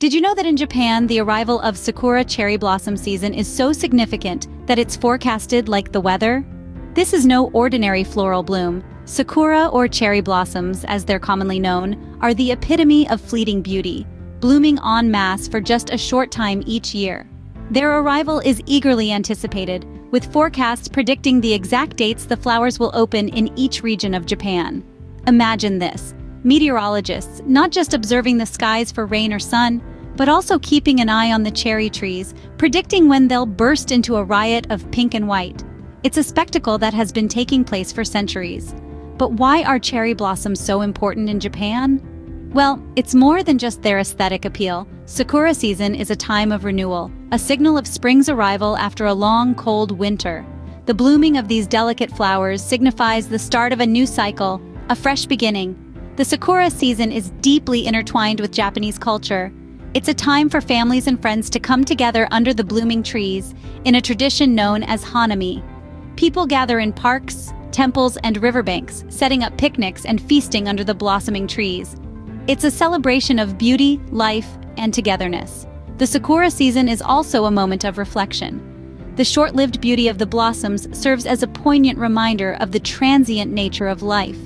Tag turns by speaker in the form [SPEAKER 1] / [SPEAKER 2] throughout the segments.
[SPEAKER 1] Did you know that in Japan, the arrival of Sakura cherry blossom season is so significant that it's forecasted like the weather? This is no ordinary floral bloom. Sakura, or cherry blossoms, as they're commonly known, are the epitome of fleeting beauty, blooming en masse for just a short time each year. Their arrival is eagerly anticipated, with forecasts predicting the exact dates the flowers will open in each region of Japan. Imagine this. Meteorologists, not just observing the skies for rain or sun, but also keeping an eye on the cherry trees, predicting when they'll burst into a riot of pink and white. It's a spectacle that has been taking place for centuries. But why are cherry blossoms so important in Japan? Well, it's more than just their aesthetic appeal. Sakura season is a time of renewal, a signal of spring's arrival after a long, cold winter. The blooming of these delicate flowers signifies the start of a new cycle, a fresh beginning. The Sakura season is deeply intertwined with Japanese culture. It's a time for families and friends to come together under the blooming trees, in a tradition known as Hanami. People gather in parks, temples, and riverbanks, setting up picnics and feasting under the blossoming trees. It's a celebration of beauty, life, and togetherness. The Sakura season is also a moment of reflection. The short-lived beauty of the blossoms serves as a poignant reminder of the transient nature of life.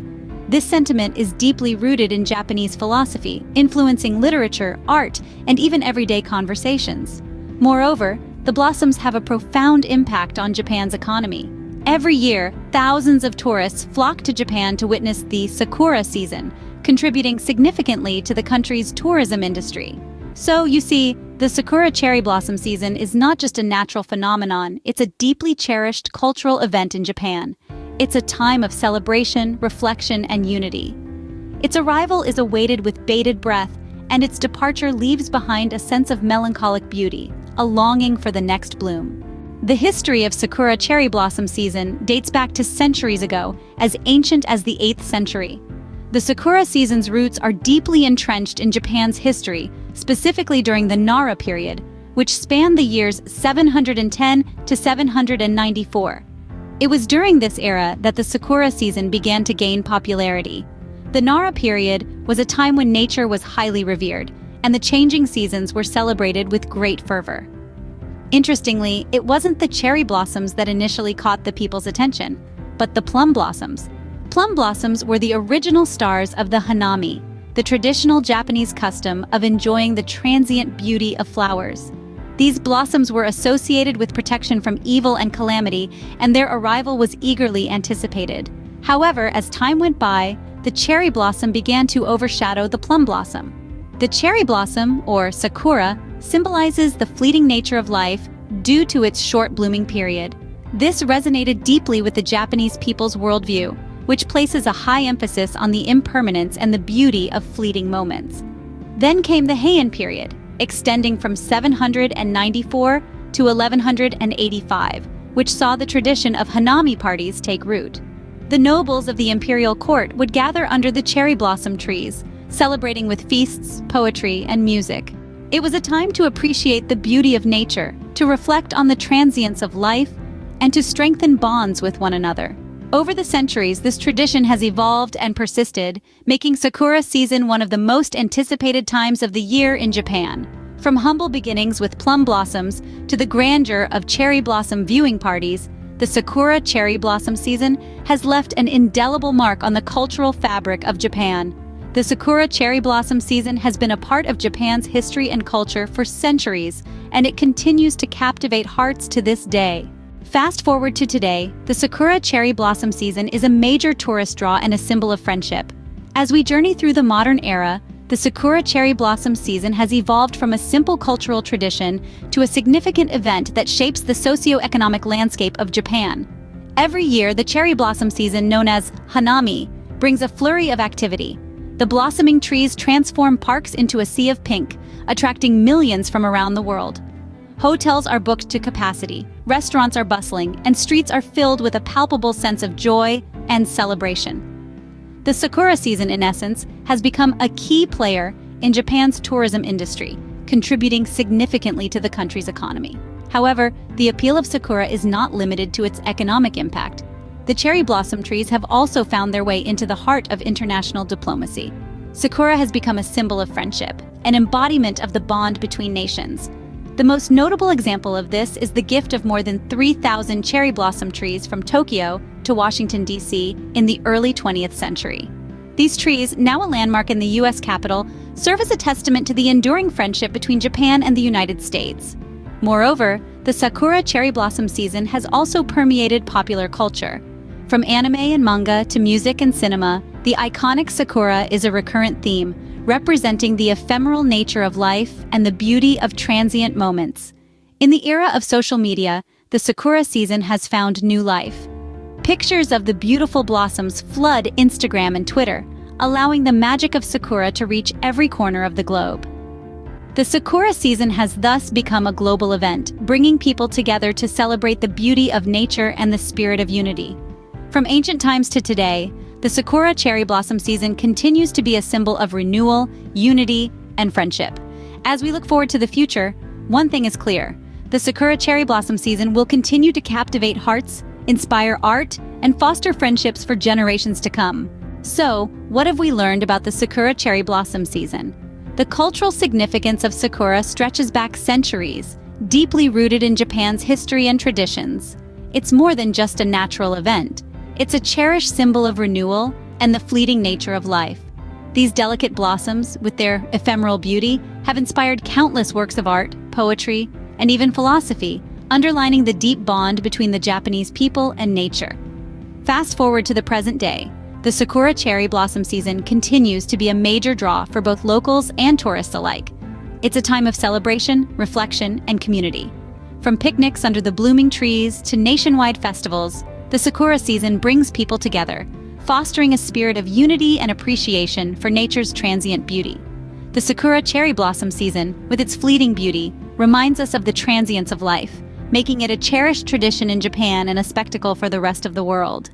[SPEAKER 1] This sentiment is deeply rooted in Japanese philosophy, influencing literature, art, and even everyday conversations. Moreover, the blossoms have a profound impact on Japan's economy. Every year, thousands of tourists flock to Japan to witness the Sakura season, contributing significantly to the country's tourism industry. So, you see, the Sakura cherry blossom season is not just a natural phenomenon, it's a deeply cherished cultural event in Japan. It's a time of celebration, reflection, and unity. Its arrival is awaited with bated breath, and its departure leaves behind a sense of melancholic beauty, a longing for the next bloom. The history of Sakura cherry blossom season dates back to centuries ago, as ancient as the 8th century. The Sakura season's roots are deeply entrenched in Japan's history, specifically during the Nara period, which spanned the years 710 to 794. It was during this era that the Sakura season began to gain popularity. The Nara period was a time when nature was highly revered, and the changing seasons were celebrated with great fervor. Interestingly, it wasn't the cherry blossoms that initially caught the people's attention, but the plum blossoms. Plum blossoms were the original stars of the Hanami, the traditional Japanese custom of enjoying the transient beauty of flowers. These blossoms were associated with protection from evil and calamity, and their arrival was eagerly anticipated. However, as time went by, the cherry blossom began to overshadow the plum blossom. The cherry blossom, or Sakura, symbolizes the fleeting nature of life due to its short blooming period. This resonated deeply with the Japanese people's worldview, which places a high emphasis on the impermanence and the beauty of fleeting moments. Then came the Heian period, extending from 794 to 1185, which saw the tradition of Hanami parties take root. The nobles of the imperial court would gather under the cherry blossom trees, celebrating with feasts, poetry, and music. It was a time to appreciate the beauty of nature, to reflect on the transience of life, and to strengthen bonds with one another. Over the centuries, this tradition has evolved and persisted, making Sakura season one of the most anticipated times of the year in Japan. From humble beginnings with plum blossoms to the grandeur of cherry blossom viewing parties, the Sakura cherry blossom season has left an indelible mark on the cultural fabric of Japan. The Sakura cherry blossom season has been a part of Japan's history and culture for centuries, and it continues to captivate hearts to this day. Fast forward to today, the Sakura cherry blossom season is a major tourist draw and a symbol of friendship. As we journey through the modern era, the Sakura cherry blossom season has evolved from a simple cultural tradition to a significant event that shapes the socio-economic landscape of Japan. Every year, the cherry blossom season, known as Hanami, brings a flurry of activity. The blossoming trees transform parks into a sea of pink, attracting millions from around the world. Hotels are booked to capacity, restaurants are bustling, and streets are filled with a palpable sense of joy and celebration. The Sakura season, in essence, has become a key player in Japan's tourism industry, contributing significantly to the country's economy. However, the appeal of Sakura is not limited to its economic impact. The cherry blossom trees have also found their way into the heart of international diplomacy. Sakura has become a symbol of friendship, an embodiment of the bond between nations. The most notable example of this is the gift of more than 3,000 cherry blossom trees from Tokyo to Washington, D.C. in the early 20th century. These trees, now a landmark in the U.S. Capitol, serve as a testament to the enduring friendship between Japan and the United States. Moreover, the Sakura cherry blossom season has also permeated popular culture. From anime and manga to music and cinema, the iconic Sakura is a recurrent theme, representing the ephemeral nature of life and the beauty of transient moments. In the era of social media, the Sakura season has found new life. Pictures of the beautiful blossoms flood Instagram and Twitter, allowing the magic of Sakura to reach every corner of the globe. The Sakura season has thus become a global event, bringing people together to celebrate the beauty of nature and the spirit of unity. From ancient times to today, the Sakura cherry blossom season continues to be a symbol of renewal, unity, and friendship. As we look forward to the future, one thing is clear: the Sakura cherry blossom season will continue to captivate hearts, inspire art, and foster friendships for generations to come. So, what have we learned about the Sakura cherry blossom season? The cultural significance of Sakura stretches back centuries, deeply rooted in Japan's history and traditions. It's more than just a natural event. It's a cherished symbol of renewal and the fleeting nature of life. These delicate blossoms, with their ephemeral beauty, have inspired countless works of art, poetry, and even philosophy, underlining the deep bond between the Japanese people and nature. Fast forward to the present day, the Sakura cherry blossom season continues to be a major draw for both locals and tourists alike. It's a time of celebration, reflection, and community. From picnics under the blooming trees to nationwide festivals, the Sakura season brings people together, fostering a spirit of unity and appreciation for nature's transient beauty. The Sakura cherry blossom season, with its fleeting beauty, reminds us of the transience of life, making it a cherished tradition in Japan and a spectacle for the rest of the world.